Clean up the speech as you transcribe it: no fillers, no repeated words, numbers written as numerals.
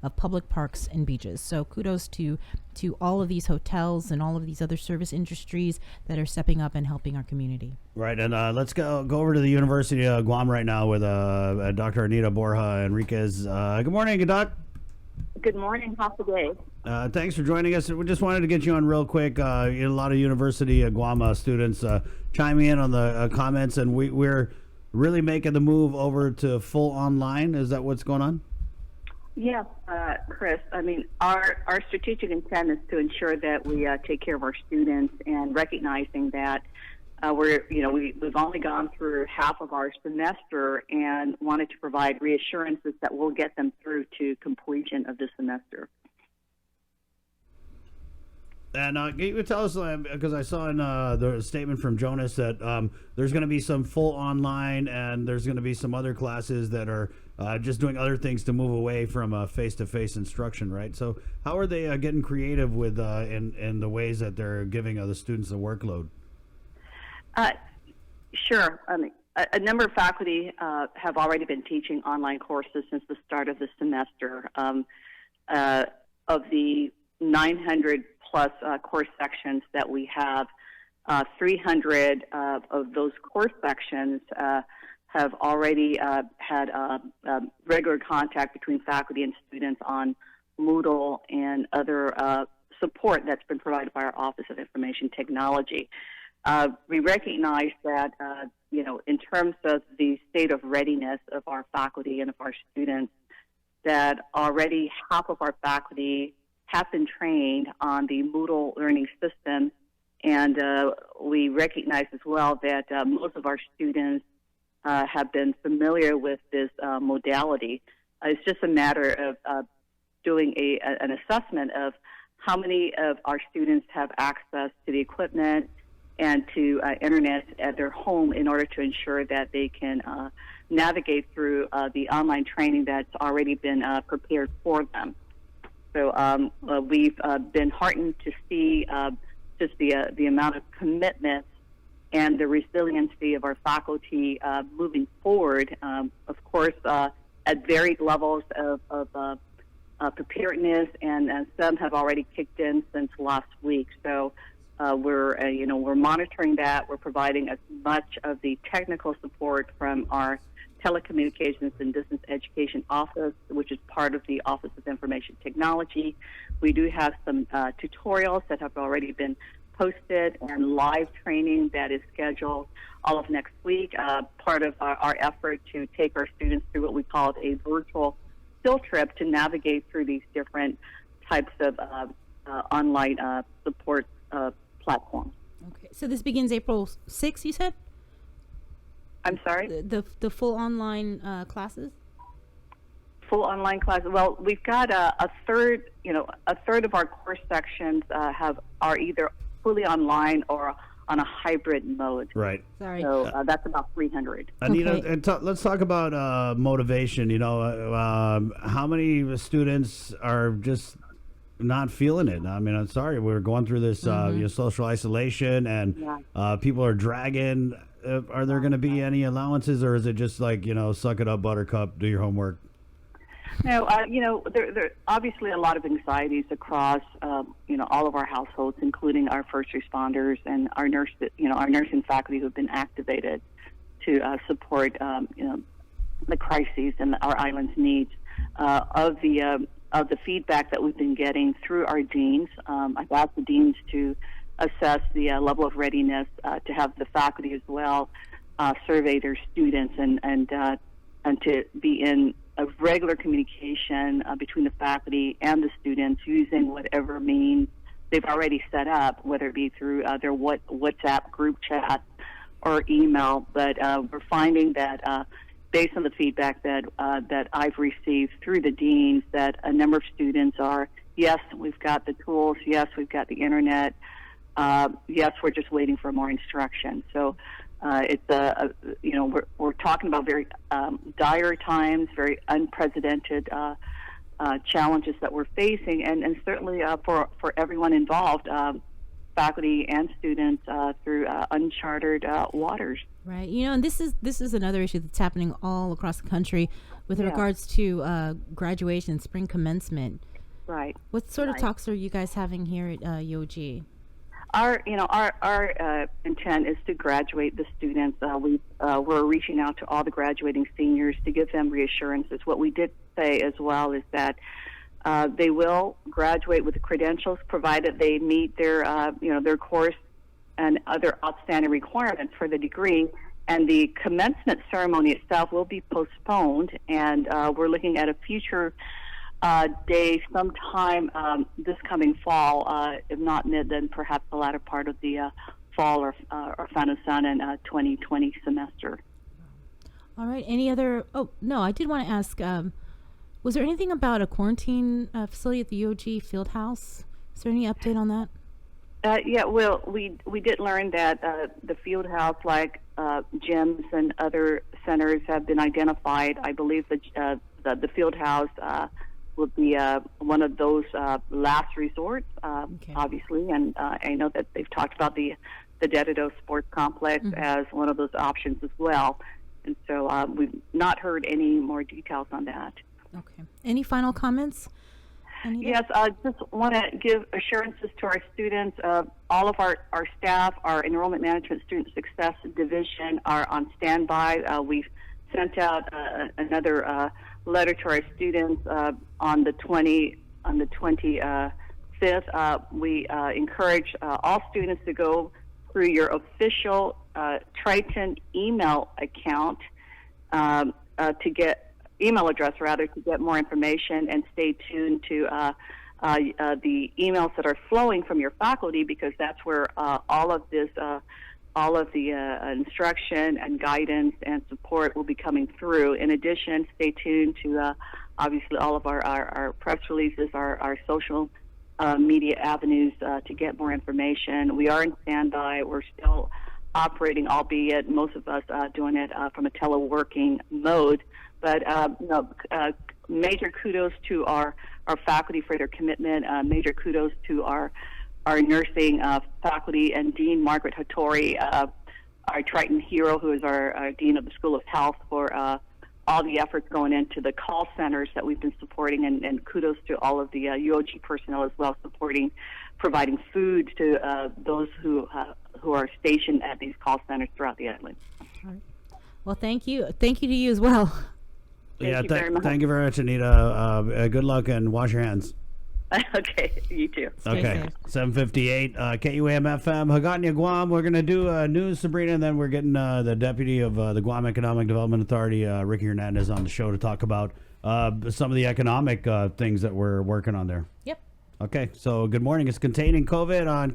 of public parks and beaches. So kudos to all of these hotels and all of these other service industries that are stepping up and helping our community. Right, and let's go over to the University of Guam right now with Dr. Anita Borja Enriquez. Good morning, Doc. Good morning. How's the day? Thanks for joining us. We just wanted to get you on real quick. A lot of University of Guam students chiming in on the comments, and we're really making the move over to full online. Is that what's going on? Yes, Chris. I mean, our strategic intent is to ensure that we take care of our students, and recognizing that we've only gone through half of our semester and wanted to provide reassurances that we'll get them through to completion of the semester. And can you tell us, because I saw in the statement from Jonas that there's going to be some full online, and there's going to be some other classes that are just doing other things to move away from face-to-face instruction, right? So how are they getting creative with in the ways that they're giving the students the workload? Sure. I mean, a number of faculty have already been teaching online courses since the start of the semester. Of the 900 plus course sections that we have, 300 of those course sections have already had regular contact between faculty and students on Moodle and other support that's been provided by our Office of Information Technology. We recognize that, in terms of the state of readiness of our faculty and of our students, that already half of our faculty have been trained on the Moodle learning system, and we recognize as well that most of our students have been familiar with this modality. It's just a matter of doing an assessment of how many of our students have access to the equipment and to internet at their home in order to ensure that they can navigate through the online training that's already been prepared for them. So we've been heartened to see just the amount of commitment and the resiliency of our faculty moving forward. Of course, at varied levels of preparedness, and some have already kicked in since last week. So we're monitoring that. We're providing as much of the technical support from our Telecommunications and Distance Education Office, which is part of the Office of Information Technology. We do have some tutorials that have already been posted and live training that is scheduled all of next week, part of our effort to take our students through what we call a virtual field trip to navigate through these different types of online support platforms. Okay, so this begins April 6th, you said? I'm sorry? The full online classes? Full online classes. Well, we've got a third of our course sections are either fully online or on a hybrid mode. Right. Sorry. So that's about 300. Anita, Okay. let's talk about motivation. How many students are just not feeling it? I mean, I'm sorry, we're going through this social isolation, and people are dragging. Are there going to be any allowances, or is it just like, suck it up, buttercup, do your homework? No, there are obviously a lot of anxieties across, all of our households, including our first responders and our nursing faculty who have been activated to support, the crises and our island's needs. Of the feedback that we've been getting through our deans, I've asked the deans to assess the level of readiness to have the faculty as well survey their students and to be in a regular communication between the faculty and the students using whatever means they've already set up, whether it be through their WhatsApp group chat or email. But we're finding that based on the feedback that I've received through the deans, that a number of students are, yes, we've got the tools, yes, we've got the internet, yes, we're just waiting for more instruction. So it's we're talking about very dire times, very unprecedented challenges that we're facing, and certainly for everyone involved, faculty and students, through uncharted waters. Right. And this is another issue that's happening all across the country with regards to graduation, spring commencement. Right. What sort of talks are you guys having here at UOG? Our intent is to graduate the students. We're reaching out to all the graduating seniors to give them reassurances. What we did say as well is that they will graduate with the credentials, provided they meet their course and other outstanding requirements for the degree. And the commencement ceremony itself will be postponed, and we're looking at a future day sometime this coming fall, if not mid, then perhaps the latter part of the fall or final sun in 2020 semester. All right. Any other? Oh, no, I did want to ask, was there anything about a quarantine facility at the UOG Fieldhouse? Is there any update on that? Well, we did learn that the Fieldhouse, like gyms and other centers, have been identified. I believe the Fieldhouse will be one of those last resorts, obviously. And I know that they've talked about the Dedido Sports Complex as one of those options as well. And so we've not heard any more details on that. Okay. Any final comments, Anita? Yes, I just want to give assurances to our students. All of our staff, our Enrollment Management Student Success Division are on standby. We've sent out another letter to our students on the 25th. We encourage all students to go through your official Triton email account to get email address to get more information, and stay tuned to the emails that are flowing from your faculty, because that's where all of the instruction and guidance and support will be coming through. In addition, stay tuned to obviously all of our press releases, our social media avenues to get more information. We are in standby. We're still operating, albeit most of us doing it from a teleworking mode. But major kudos to our faculty for their commitment. Major kudos to our nursing faculty and Dean Margaret Hattori, our Triton hero, who is our Dean of the School of Health, for all the efforts going into the call centers that we've been supporting, and kudos to all of the UOG personnel as well, providing food to those who are stationed at these call centers throughout the island. All right. Well, thank you. Thank you to you as well. Thank you very much, Anita. Good luck, and wash your hands. Okay, you too. Stay Okay, safe. 758 KUAM FM, Hagatna, Guam. We're going to do news, Sabrina, and then we're getting the deputy of the Guam Economic Development Authority, Ricky Hernandez, on the show to talk about some of the economic things that we're working on there. Yep. Okay, so good morning. It's Containing COVID on